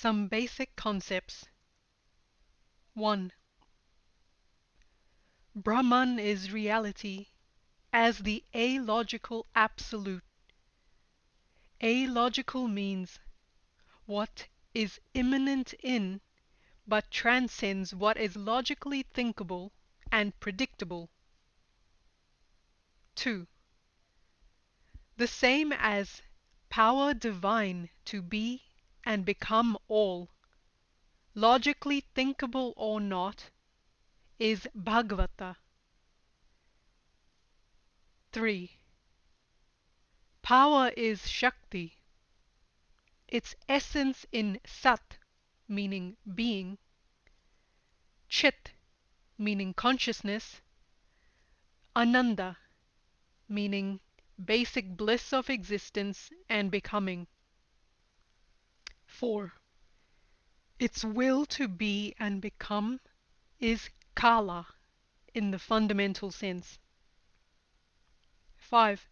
Some basic concepts. 1. Brahman is reality as the alogical absolute. Alogical means what is immanent in but transcends what is logically thinkable and predictable. 2. The same as power divine to be and become all, logically thinkable or not, is Bhagavata. 3. Power is Shakti. Its essence in Sat, meaning being, Chit, meaning consciousness, Ananda, meaning basic bliss of existence and becoming. 4. Its will to be and become is Kala in the fundamental sense. 5.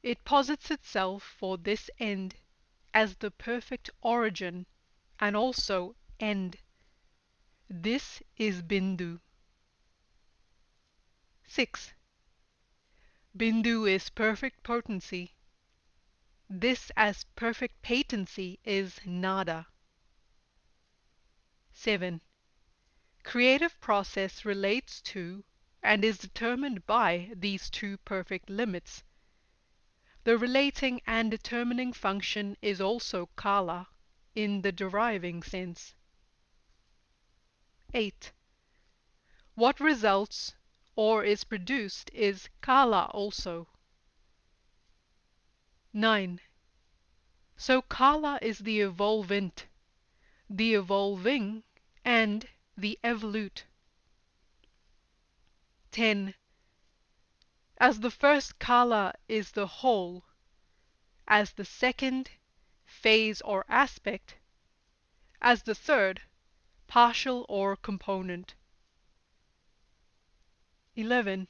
It posits itself for this end as the perfect origin and also end. This is Bindu. 6. Bindu is perfect potency. This as perfect patency is Nada. 7. Creative process relates to and is determined by these two perfect limits. The relating and determining function is also Kala in the deriving sense. 8. What results or is produced is Kala also. 9. So Kala is the evolvent, the evolving, and the evolute. 10. As the first Kala is the whole, as the second phase or aspect, as the third partial or component. 11.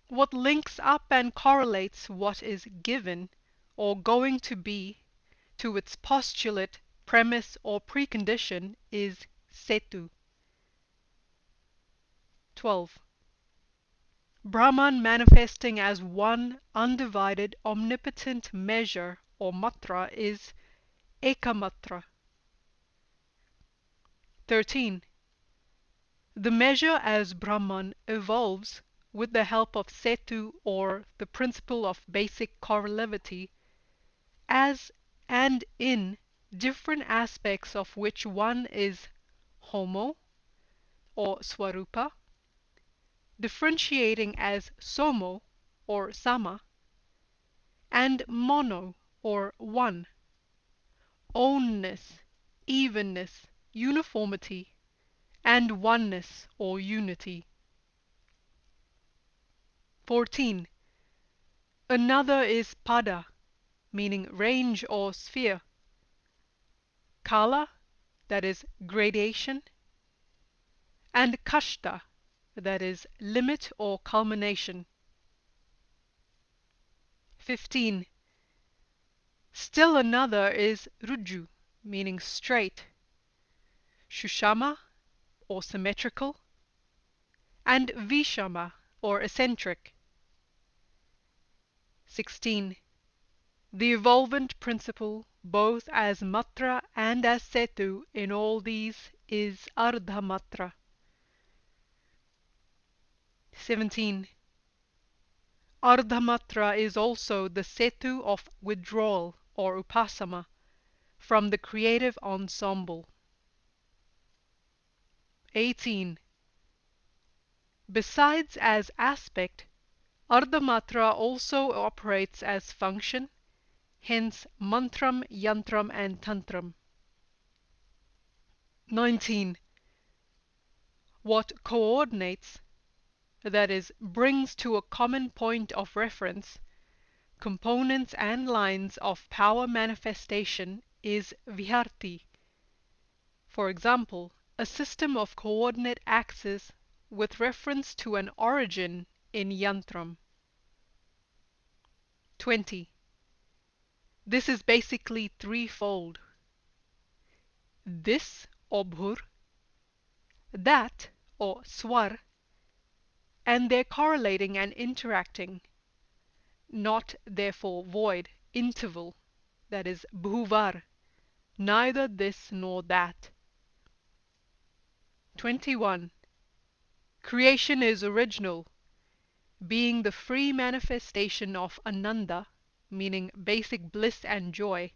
What links up and correlates what is given or going to be to its postulate, premise or precondition is Setu. 12. Brahman manifesting as one undivided omnipotent measure or matra is Ekamatra. 13. The measure as Brahman evolves with the help of Setu or the principle of basic correlativity as and in different aspects of which one is Homo or Swarupa, differentiating as Somo or Sama, and Mono or One, ownness, evenness, uniformity, and oneness or unity. 14. Another is Pada, meaning range or sphere, Kala, that is gradation, and Kashta, that is limit or culmination. 15. Still another is Ruju, meaning straight, Shushama, or symmetrical, and Vishama, or eccentric. 16. The evolvent principle, both as matra and as setu in all these, is Ardhamatra. 17. Ardhamatra is also the setu of withdrawal or upasama from the creative ensemble. 18. Besides as aspect, Ardhamatra also operates as function, hence mantram, yantram and tantram. 19. What coordinates, that is, brings to a common point of reference, components and lines of power manifestation is Viharti. For example, a system of coordinate axes with reference to an origin in Yantram. 20. This is basically threefold. this or bhur, that or swar, and their correlating and interacting, not therefore void, interval, that is bhuvar, neither this nor that. 21. Creation is original, being the free manifestation of Ananda, meaning basic bliss and joy.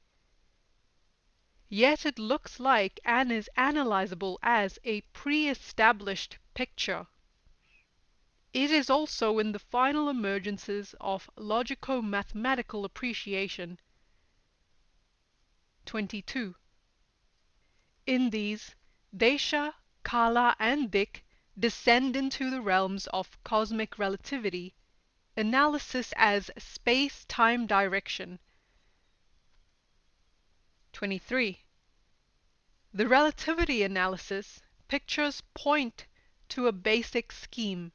Yet it looks like and is analyzable as a pre-established picture. It is also in the final emergences of logico-mathematical appreciation. 22. In these, Desha, Kala and Dik descend into the realms of cosmic relativity, analysis as space-time direction. 23. The relativity analysis pictures point to a basic scheme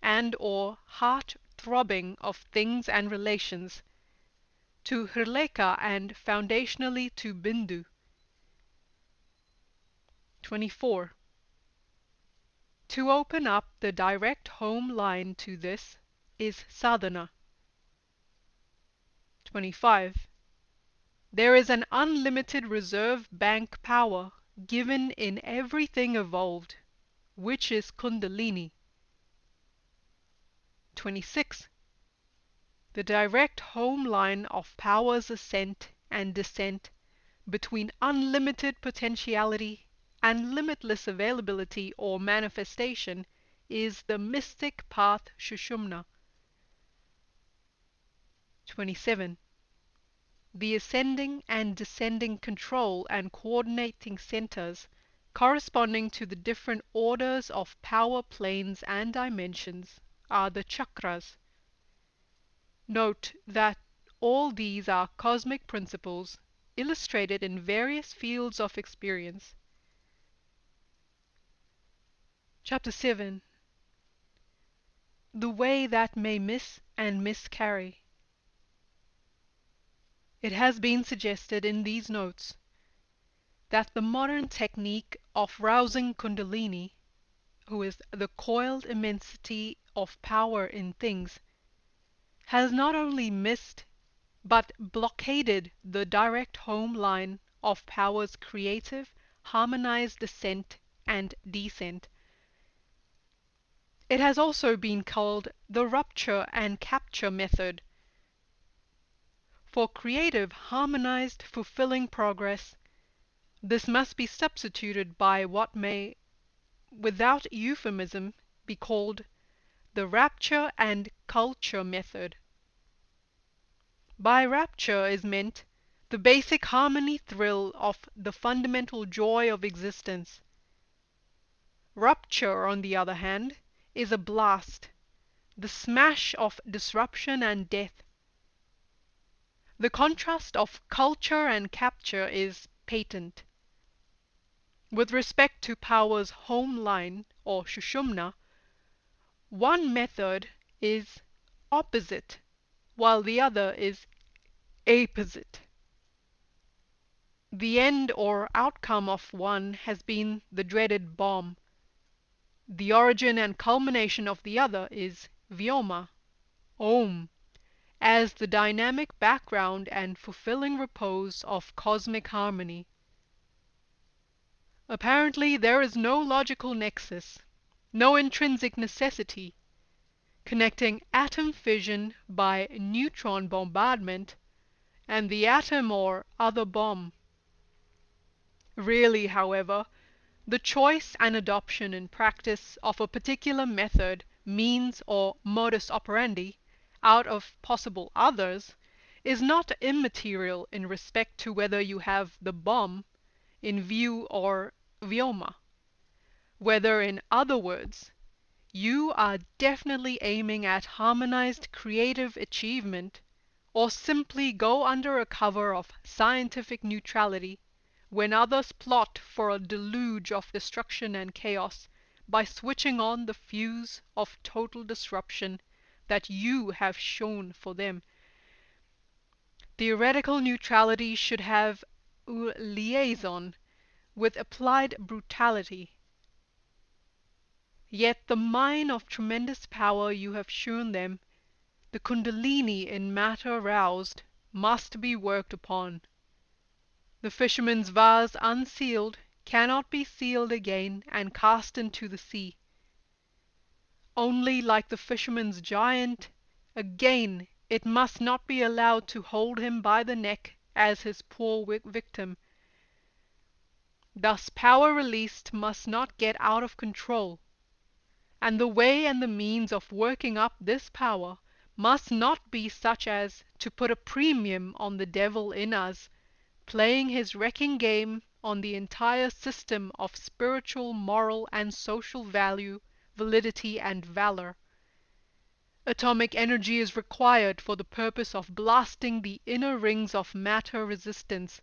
and or heart-throbbing of things and relations, to Hrileka and foundationally to Bindu. 24. To open up the direct home line to this is sadhana. 25. There is an unlimited reserve bank power given in everything evolved, which is Kundalini. 26. The direct home line of power's ascent and descent between unlimited potentiality and limitless availability or manifestation is the mystic path Shushumna. 27. The ascending and descending control and coordinating centers corresponding to the different orders of power planes and dimensions are the chakras. Note that all these are cosmic principles illustrated in various fields of experience. Chapter 7. The way that may miss and miscarry. It has been suggested in these notes that the modern technique of rousing Kundalini, who is the coiled immensity of power in things, has not only missed but blockaded the direct home line of power's creative, harmonized ascent and descent. It has also been called the rupture and capture method. For creative, harmonized, fulfilling progress, this must be substituted by what may, without euphemism, be called the rapture and culture method. By rapture is meant the basic harmony thrill of the fundamental joy of existence. Rupture, on the other hand, is a blast, the smash of disruption and death. The contrast of culture and capture is patent. With respect to power's home line, or Shushumna, one method is opposite, while the other is apposite. The end or outcome of one has been the dreaded bomb. The origin and culmination of the other is Vyoma, Om, as the dynamic background and fulfilling repose of cosmic harmony. Apparently there is no logical nexus, no intrinsic necessity, connecting atom fission by neutron bombardment and the atom or other bomb. Really, however, the choice and adoption in practice of a particular method, means, or modus operandi out of possible others is not immaterial in respect to whether you have the bomb in view or Vyoma. Whether, in other words, you are definitely aiming at harmonized creative achievement, or simply go under a cover of scientific neutrality when others plot for a deluge of destruction and chaos by switching on the fuse of total disruption that you have shown for them. Theoretical neutrality should have liaison with applied brutality. Yet the mine of tremendous power you have shewn them, the Kundalini in matter roused, must be worked upon. The fisherman's vase unsealed cannot be sealed again and cast into the sea. Only like the fisherman's giant, again it must not be allowed to hold him by the neck as his poor victim. Thus power released must not get out of control, and the way and the means of working up this power must not be such as to put a premium on the devil in us, playing his wrecking game on the entire system of spiritual, moral, and social value, validity, and valor. Atomic energy is required for the purpose of blasting the inner rings of matter resistance,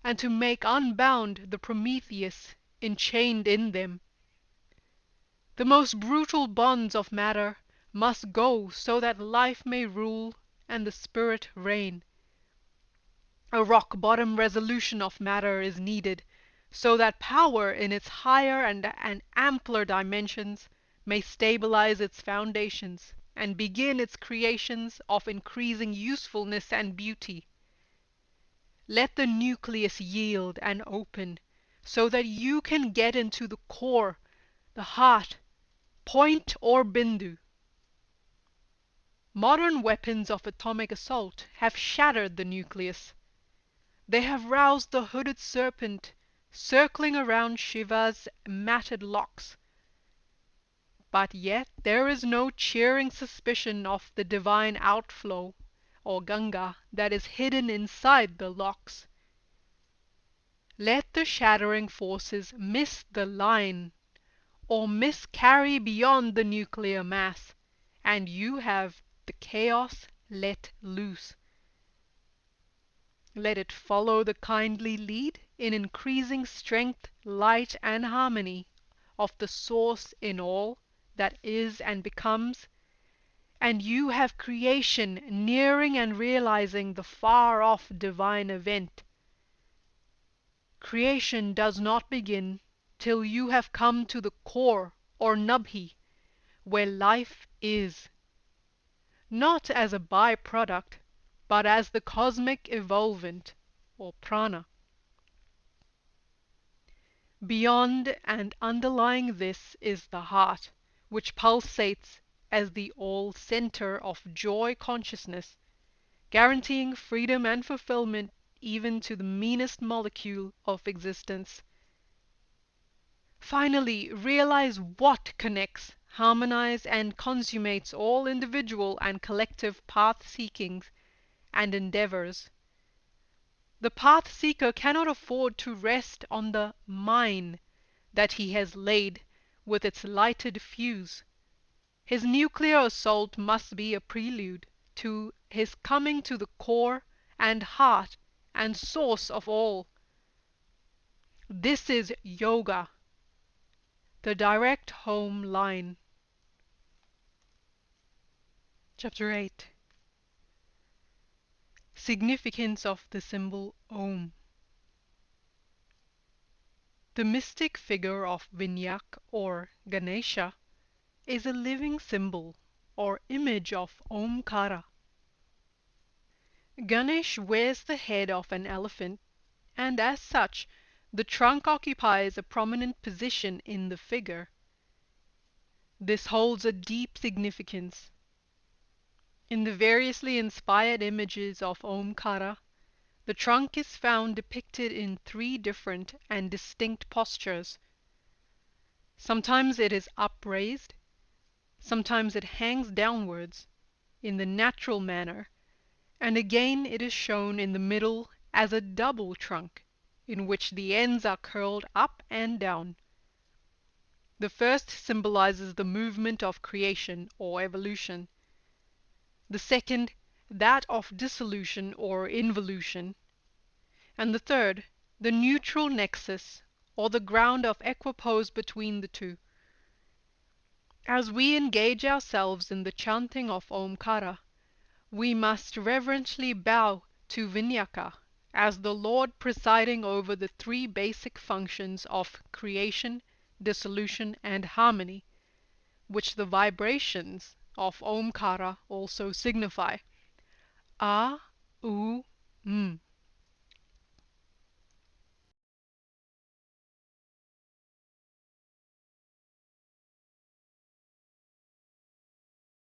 and to make unbound the Prometheus enchained in them. The most brutal bonds of matter must go so that life may rule and the spirit reign. A rock-bottom resolution of matter is needed, so that power in its higher and ampler dimensions may stabilize its foundations, and begin its creations of increasing usefulness and beauty. Let the nucleus yield and open, so that you can get into the core, the heart, point or bindu. Modern weapons of atomic assault have shattered the nucleus. They have roused the hooded serpent circling around Shiva's matted locks. But yet there is no cheering suspicion of the divine outflow, or Ganga, that is hidden inside the locks. Let the shattering forces miss the line, or miscarry beyond the nuclear mass, and you have the chaos let loose. Let it follow the kindly lead in increasing strength, light, and harmony of the source in all that is and becomes, and you have creation nearing and realizing the far-off divine event. Creation does not begin till you have come to the core, or Nabhi, where life is, not as a by-product, but as the cosmic evolvent, or prana. Beyond and underlying this is the heart, which pulsates as the all-center of joy consciousness, guaranteeing freedom and fulfillment even to the meanest molecule of existence. Finally, realize what connects, harmonizes, and consummates all individual and collective path-seekings and endeavors. The path-seeker cannot afford to rest on the mine that he has laid with its lighted fuse. His nuclear assault must be a prelude to his coming to the core and heart and source of all. This is yoga, the direct home line. Chapter 8. Significance of the symbol Om. The mystic figure of Vinyak or Ganesha is a living symbol or image of Omkara. Ganesh wears the head of an elephant, and as such, the trunk occupies a prominent position in the figure. This holds a deep significance. In the variously inspired images of Omkara, the trunk is found depicted in 3 different and distinct postures. Sometimes it is upraised, sometimes it hangs downwards, in the natural manner, and again it is shown in the middle as a double trunk, in which the ends are curled up and down. The first symbolizes the movement of creation or evolution, the second that of dissolution or involution, and the third the neutral nexus or the ground of equipoise between the two. As we engage ourselves in the chanting of Omkara, we must reverently bow to Vinyaka as the Lord presiding over the three basic functions of creation, dissolution, and harmony, which the vibrations of Omkara also signify. A, U, M.